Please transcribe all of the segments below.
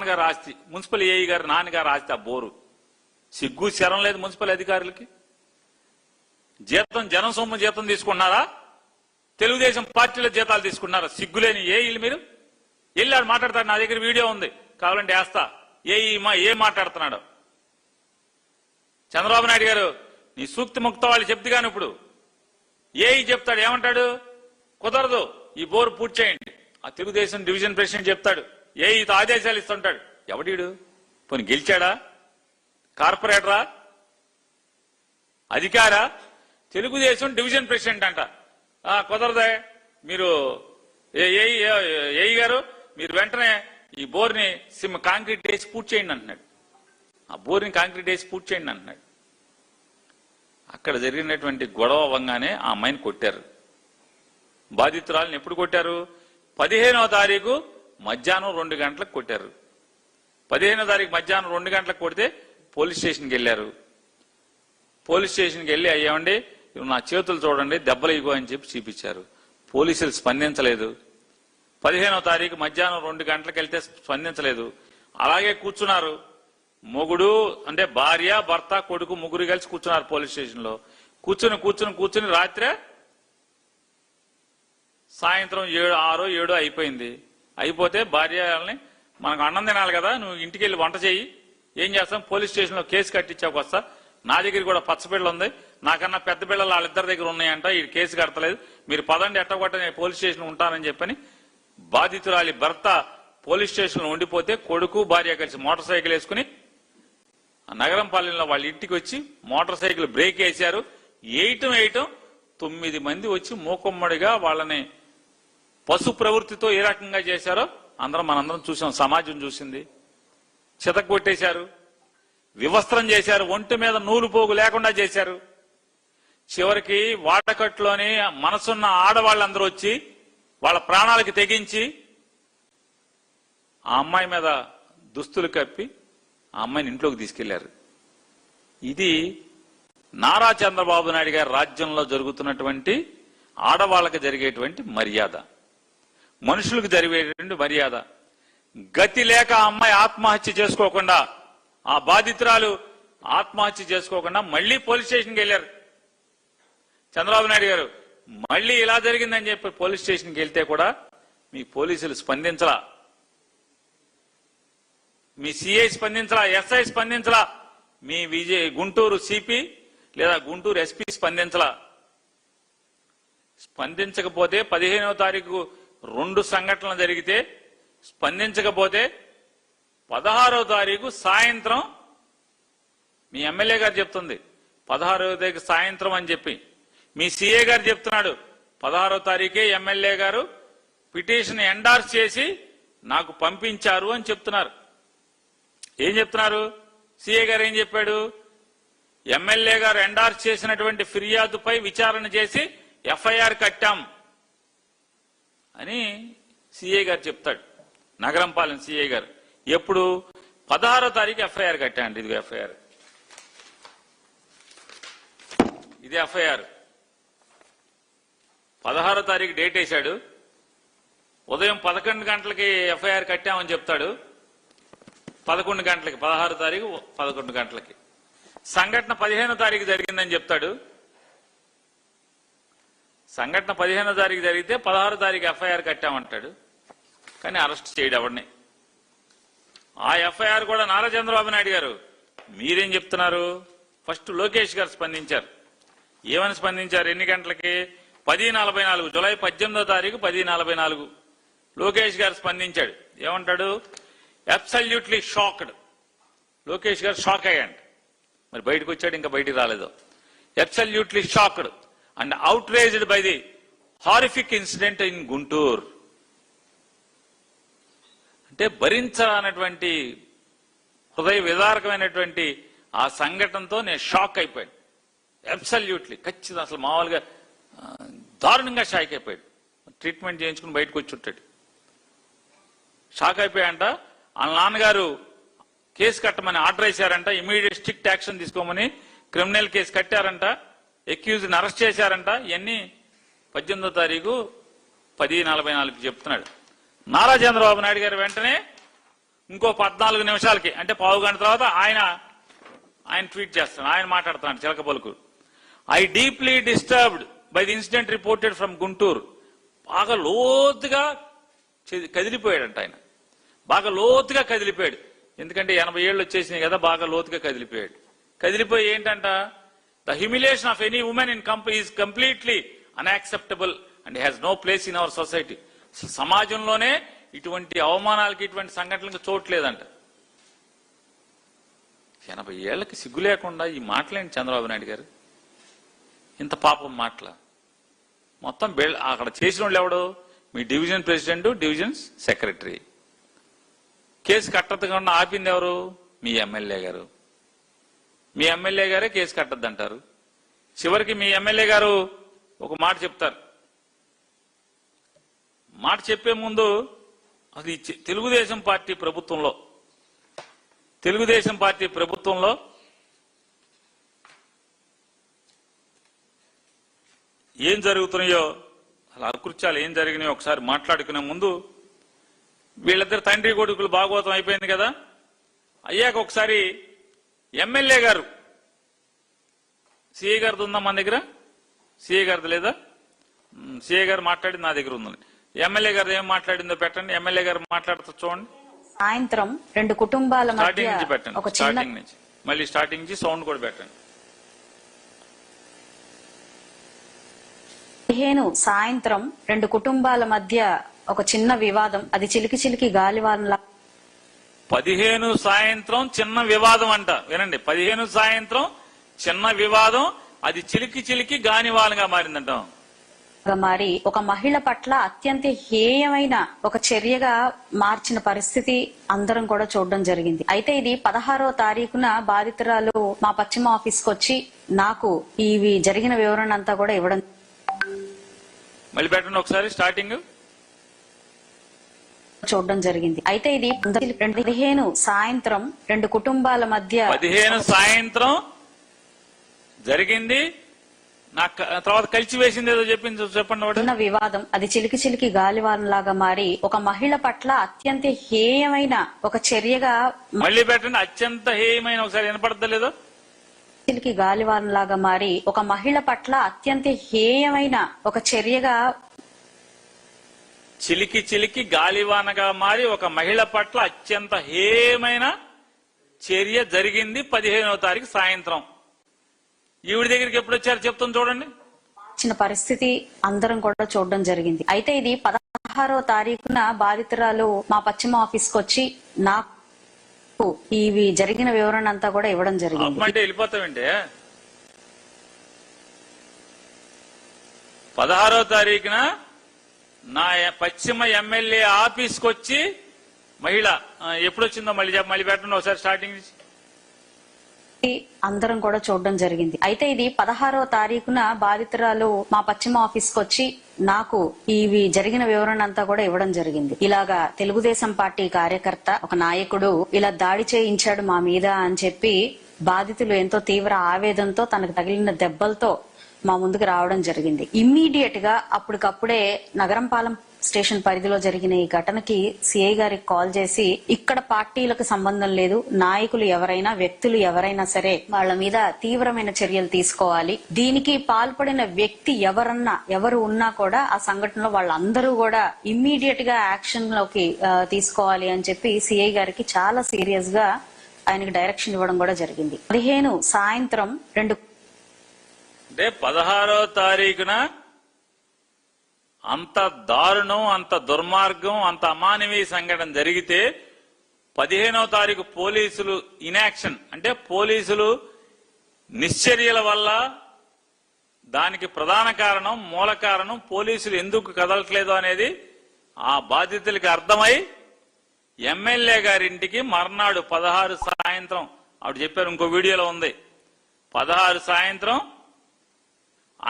నాన్నగారు ఆస్తి, municipal AE గారు నాన్నగారు ఆస్తి. ఆ బోరు సిగ్గు శరం లేదు మున్సిపల్ అధికారులకి. జీతం జనం సొమ్ము జీతం తీసుకున్నారా? తెలుగుదేశం పార్టీలో జీతాలు తీసుకున్నారా? సిగ్గులేని ఏఈలు మీరు. వెళ్ళాడు మాట్లాడతాడు, నా దగ్గర వీడియో ఉంది, కావాలంటే వేస్తా. ఏం మాట్లాడుతున్నాడు చంద్రబాబు నాయుడు గారు. నీ సూక్తి ముక్త వాళ్ళు చెప్తే కానీ ఇప్పుడు ఏఈ చెప్తాడు, ఏమంటాడు? కుదరదు, ఈ బోరు పూర్తి చేయండి. ఆ తెలుగుదేశం డివిజన్ ప్రెసిడెంట్ చెప్తాడు, ఏఈతో ఆదేశాలు ఇస్తుంటాడు. ఎవడీడు? పోనీ గెలిచాడా? కార్పొరేటరా? అధికారా? తెలుగుదేశం డివిజన్ ప్రెసిడెంట్ అంట. కుదరదే, మీరు ఏఈ గారు మీరు వెంటనే ఈ బోర్ని కాంక్రీట్ వేసి పూర్తి చేయండి అంటున్నాడు. ఆ బోర్ని కాంక్రీట్ వేసి పూర్తి చేయండి అంటున్నాడు. అక్కడ జరిగినటువంటి గొడవ అవ్వగానే ఆ అమ్మాయిని కొట్టారు. బాధితురాలను ఎప్పుడు కొట్టారు? 15వ తారీఖు మధ్యాహ్నం 2 గంటలకు కొట్టారు. 15వ తారీఖు మధ్యాహ్నం 2 గంటలకు కొడితే పోలీస్ స్టేషన్కి వెళ్ళారు. పోలీస్ స్టేషన్కి వెళ్ళి, అయ్యామండి నా చేతులు చూడండి, దెబ్బలు ఇగో అని చెప్పి చూపించారు. పోలీసులు స్పందించలేదు. 15వ తారీఖు మధ్యాహ్నం 2 గంటలకు వెళ్తే స్పందించలేదు. అలాగే కూర్చున్నారు. మొగుడు అంటే భార్య, భర్త, కొడుకు ముగ్గురు కలిసి కూర్చున్నారు పోలీస్ స్టేషన్ లో. కూర్చుని రాత్రే సాయంత్రం 6, 7 అయిపోయింది. అయిపోతే భార్యని, మనకు అన్నం తినాలి కదా, నువ్వు ఇంటికి వెళ్ళి వంట చేయి, ఏం చేస్తాం, పోలీస్ స్టేషన్ లో కేసు కట్టించాక వస్తా, నా దగ్గర కూడా పచ్చబిళ్ళ ఉంది, నాకన్నా పెద్ద బిళ్ళలు వాళ్ళిద్దరి దగ్గర ఉన్నాయంట, ఈ కేసు కడతలేదు, మీరు పదండి ఎట్టగొట్ట నేను పోలీస్ స్టేషన్ ఉంటానని చెప్పని బాధితురాలి భర్త పోలీస్ స్టేషన్ లో ఉండిపోతే కొడుకు భార్య కలిసి మోటార్ సైకిల్ వేసుకుని నగరంపాలెంలో వాళ్ళ ఇంటికి వచ్చి మోటార్ సైకిల్ బ్రేక్ వేశారు. వేయటం 9 మంది వచ్చి మూకుమ్మడిగా వాళ్ళని పశు ప్రవృత్తితో ఏ రకంగా చేశారో మనందరం చూసాం, సమాజం చూసింది. చితక్కొట్టేశారు, వివస్త్రం చేశారు, ఒంటి మీద నూలు పోగు లేకుండా చేశారు. చివరికి వాడకట్లోని మనసున్న ఆడవాళ్ళందరూ వచ్చి వాళ్ళ ప్రాణాలకి తెగించి ఆ అమ్మాయి మీద దుస్తులు కప్పి ఆ అమ్మాయిని ఇంట్లోకి తీసుకెళ్లారు. ఇది నారా చంద్రబాబు నాయుడు గారి రాజ్యంలో జరుగుతున్నటువంటి ఆడవాళ్ళకి జరిగేటువంటి మర్యాద, మనుషులకు జరిగేటువంటి మర్యాద. గతి లేక ఆ అమ్మాయి ఆత్మహత్య చేసుకోకుండా, ఆ బాధితురాలు ఆత్మహత్య చేసుకోకుండా మళ్లీ పోలీస్ స్టేషన్కి వెళ్లారు చంద్రబాబు నాయుడు గారు. మళ్లీ ఇలా జరిగిందని చెప్పి పోలీస్ స్టేషన్కి వెళ్తే కూడా మీ పోలీసులు స్పందించలా, మీ సిఐ స్పందించలా, ఎస్ఐ స్పందించలా, మీ గుంటూరు సిపి లేదా గుంటూరు ఎస్పీ స్పందించలా. స్పందించకపోతే 15వ తారీఖు 2 సంఘటనలు జరిగితే స్పందించకపోతే 16వ తారీఖు సాయంత్రం మీ ఎమ్మెల్యే గారు చెప్తుంది 16వ తారీఖు సాయంత్రం అని చెప్పి, మీ సిఏ గారు చెప్తున్నాడు 16వ తారీఖే ఎమ్మెల్యే గారు పిటిషన్ ఎండార్స్ చేసి నాకు పంపించారు అని చెప్తున్నారు. ఏం చెప్తున్నారు? సిఏ గారు ఏం చెప్పాడు? ఎమ్మెల్యే గారు ఎండార్స్ చేసినటువంటి ఫిర్యాదుపై విచారణ చేసి ఎఫ్ఐఆర్ కట్టాం అని సిఏ గారు చెప్తాడు. నగరంపాలెం సిఏ గారు ఎప్పుడు? 16వ తారీఖు ఎఫ్ఐఆర్ కట్టాండి. ఇది ఎఫ్ఐఆర్, ఇది ఎఫ్ఐఆర్. 16వ తారీఖు డేట్ వేశాడు. ఉదయం 11 గంటలకి ఎఫ్ఐఆర్ కట్టామని చెప్తాడు. 11 గంటలకి, 16వ తారీఖు 11 గంటలకి సంఘటన 15వ తారీఖు జరిగిందని చెప్తాడు. సంఘటన 15వ తారీఖు జరిగితే 16వ తారీఖు ఎఫ్ఐఆర్ కట్టామంటాడు. కానీ అరెస్ట్ చేయడు ఎవరిని. ఆ ఎఫ్ఐఆర్ కూడా నారా చంద్రబాబు నాయుడు గారు మీరేం చెప్తున్నారు? ఫస్ట్ లోకేష్ గారు స్పందించారు. ఏమని స్పందించారు? ఎన్ని గంటలకి? 10:44, జూలై 18వ తారీఖు 10:44 లోకేష్ గారు స్పందించాడు. ఏమంటాడు? Absolutely shocked. లోకేష్ గారు షాక్ అయ్యాడు. మరి బయటకు వచ్చాడు, ఇంకా బయటికి రాలేదు. Absolutely shocked and outraged by the horrific incident in Guntur. అంటే భరించనటువంటి హృదయ విదారకమైనటువంటి ఆ సంఘటనతో నేను షాక్ అయిపోయాడు. అబ్సల్యూట్లీ, ఖచ్చితంగా, అసలు మామూలుగా దారుణంగా షాక్ అయిపోయాడు. ట్రీట్మెంట్ చేయించుకుని బయటకు వచ్చి ఉంటాడు. షాక్ అయిపోయాడంట. వాళ్ళ నాన్నగారు కేసు కట్టమని ఆర్డర్ వేశారంట. ఇమీడియట్ స్ట్రిక్ట్ యాక్షన్ తీసుకోమని క్రిమినల్ కేసు కట్టారంట. అక్యూజ్ని అరెస్ట్ చేశారంట. ఇవన్నీ 18వ తారీఖు 10:44 చెప్తున్నాడు. నారా చంద్రబాబు నాయుడు గారు వెంటనే ఇంకో 14 నిమిషాలకి అంటే పావు గంట తర్వాత ఆయన ట్వీట్ చేస్తాడు, ఆయన మాట్లాడుతున్నాడు చిలక పలుకు. I deeply disturbed by the incident reported from Guntur. బాగా లోతుగా కదిలిపోయాడంట ఆయన, బాగా లోతుగా కదిలిపోయాడు. ఎందుకంటే 80 ఏళ్ళు వచ్చేసినాయి కదా, బాగా లోతుగా కదిలిపోయాడు. కదిలిపోయి ఏంటంట, the humiliation of any women in is completely unacceptable and has no place in our society. సమాజంలోనే ఇటువంటి అవమానాలకి ఇటువంటి సంఘటనలకు చోట్లేదంట. 80 ఏళ్లకి సిగ్గు లేకుండా ఈ మాటలేంటి చంద్రబాబు నాయుడు గారు? ఇంత పాపం మాటల మొత్తం అక్కడ చేసిన వాళ్ళు ఎవడు? మీ division president, division secretary. Case కట్టకుండా ఆపింది ఎవరు? మీ ఎమ్మెల్యే గారు. మీ ఎమ్మెల్యే గారే కేసు కట్టద్దంటారు. చివరికి మీ ఎమ్మెల్యే గారు ఒక మాట చెప్తారు. మాట చెప్పే ముందు అది తెలుగుదేశం పార్టీ ప్రభుత్వంలో ఏం జరుగుతున్నాయో, అలా అకృత్యాలు ఏం జరిగినాయో ఒకసారి మాట్లాడుకునే ముందు, వీళ్ళిద్దరు తండ్రి కొడుకులు భాగవతం అయిపోయింది కదా, అయ్యాక ఒకసారి ఎమ్మెల్యే గారు, సిఐ గారిది ఉందా మన దగ్గర? సిఐ గారిది లేదా? సిఐ గారు మాట్లాడింది నా దగ్గర ఉందండి. ఎమ్మెల్యే గారు ఏం మాట్లాడిందో పెట్టండి. ఎమ్మెల్యే గారు మాట్లాడుతూ చూడండి. సాయంత్రం 2 కుటుంబాల మధ్య స్టార్టింగ్ నుంచి పెట్టండి, స్టార్టింగ్ నుంచి మళ్ళీ స్టార్టింగ్ నుంచి సౌండ్ కూడా పెట్టండి. 15 సాయంత్రం 2 కుటుంబాల మధ్య ఒక చిన్న వివాదం, అది చిలికి గాలివానలా. 15 సాయంత్రం చిన్న వివాదం అంట, వినండి. 15 సాయంత్రం చిన్న వివాదం, అది చిలికి గానివాలుగా మారిందంట. మారి ఒక మహిళ పట్ల అత్యంత హేయమైన ఒక చర్యగా మార్చిన పరిస్థితి అందరం కూడా చూడడం జరిగింది. అయితే ఇది 16వ తారీఖున బాధితురాలు మా పశ్చిమ ఆఫీస్కి వచ్చి నాకు ఇవి జరిగిన వివరణ అంతా కూడా ఇవ్వడం. మళ్ళీ పెట్టండి ఒకసారి స్టార్టింగ్. చూడడం జరిగింది. అయితే ఇది 15 సాయంత్రం 2 కుటుంబాల మధ్య 15 సాయంత్రం జరిగింది. నాకు తర్వాత కలిసి వేసింది ఏదో చెప్పండి. వివాదం, అది చిలికి గాలివానలాగా మారి ఒక మహిళ పట్ల అత్యంత హేయమైన ఒక చర్యగా. మళ్ళీ పెట్టండి, అత్యంత హేయమైన. ఒకసారి వినపడలేదో? చిలికి గాలివానలాగా మారి ఒక మహిళ పట్ల అత్యంత హేయమైన ఒక చర్యగా. చిలికి గాలివానగా మారి ఒక మహిళ పట్ల అత్యంత హేయమైన చర్య జరిగింది 15వ తారీఖు సాయంత్రం. ఈవిడ దగ్గరికి ఎప్పుడు వచ్చారు చెప్తాను చూడండి. చిన్న పరిస్థితి అందరం కూడా చూడడం జరిగింది. అయితే ఇది 16వ తారీఖున బాధితురాలు మా పశ్చిమ ఆఫీస్కి వచ్చి నాకు ఇవి జరిగిన వివరణ అంతా కూడా ఇవ్వడం జరిగింది. అంటే వెళ్ళిపోతామంటే 16వ తారీఖున నా పశ్చిమ ఎమ్మెల్యే ఆఫీస్కి వచ్చి మహిళ ఎప్పుడు వచ్చిందో మళ్ళీ పెట్టండి ఒకసారి స్టార్టింగ్ నుంచి. అందరం కూడా చూడడం జరిగింది. అయితే ఇది 16వ తారీఖున బాధితురాలు మా పశ్చిమ ఆఫీస్కి వచ్చి నాకు ఇవి జరిగిన వివరణ అంతా కూడా ఇవ్వడం జరిగింది. ఇలాగా తెలుగుదేశం పార్టీ కార్యకర్త, ఒక నాయకుడు ఇలా దాడి చేయించాడు మా మీద అని చెప్పి బాధితులు ఎంతో తీవ్ర ఆవేదనతో తనకు తగిలిన దెబ్బలతో మా ముందుకు రావడం జరిగింది. ఇమ్మీడియట్ గా అప్పటికప్పుడే నగరంపాలెం స్టేషన్ పరిధిలో జరిగిన ఈ ఘటనకి సిఐ గారికి కాల్ చేసి, ఇక్కడ పార్టీలకు సంబంధం లేదు, నాయకులు ఎవరైనా, వ్యక్తులు ఎవరైనా సరే వాళ్ళ మీద తీవ్రమైన చర్యలు తీసుకోవాలి. దీనికి పాల్పడిన వ్యక్తి ఎవరు ఉన్నా కూడా ఆ సంఘటనలో వాళ్ళందరూ కూడా ఇమ్మీడియట్ గా యాక్షన్ లోకి తీసుకోవాలి అని చెప్పి సిఐ గారికి చాలా సీరియస్ గా ఆయనకి డైరెక్షన్ ఇవ్వడం కూడా జరిగింది. 15 సాయంత్రం 2 అంటే 16వ తారీఖున అంత దారుణం, అంత దుర్మార్గం, అంత అమానవీయ సంఘటన జరిగితే 15వ తారీఖు పోలీసులు ఇన్యాక్షన్, అంటే పోలీసులు నిశ్చర్యల వల్ల దానికి ప్రధాన కారణం, మూల కారణం పోలీసులు ఎందుకు కదలట్లేదు అనేది ఆ బాధితులకి అర్థమై ఎమ్మెల్యే గారింటికి మర్నాడు 16 సాయంత్రం ఆవిడ చెప్పారు, ఇంకో వీడియోలో ఉంది, 16 సాయంత్రం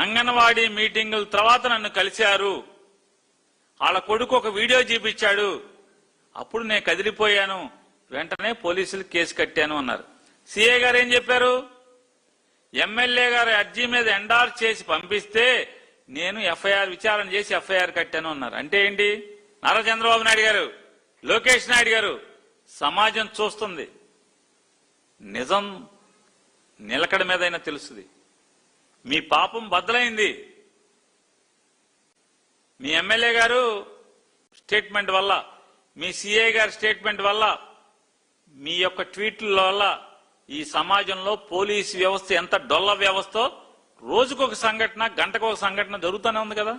అంగన్వాడీ మీటింగుల తర్వాత నన్ను కలిశారు, వాళ్ళ కొడుకు ఒక వీడియో చూపించాడు, అప్పుడు నేను కదిలిపోయాను, వెంటనే పోలీసులు కేసు కట్టాను అన్నారు. సిఐ గారు ఏం చెప్పారు? ఎమ్మెల్యే గారు అర్జీ మీద ఎండార్స్ చేసి పంపిస్తే నేను ఎఫ్ఐఆర్ విచారణ చేసి ఎఫ్ఐఆర్ కట్టాను అన్నారు. అంటే ఏంటి? నారా చంద్రబాబు నాయుడు గారు, లోకేష్ నాయుడు గారు సమాజం చూస్తుంది. నిజం నిలకడ మీదైనా తెలుస్తుంది. మీ పాపం బద్దలైంది. మీ ఎమ్మెల్యే గారు స్టేట్మెంట్ వల్ల, మీ సిఐ గారి స్టేట్మెంట్ వల్ల, మీ యొక్క ట్వీట్ల వల్ల ఈ సమాజంలో పోలీసు వ్యవస్థ ఎంత డొల్ల వ్యవస్థో రోజుకొక సంఘటన, గంటకొక సంఘటన జరుగుతూనే ఉంది కదా.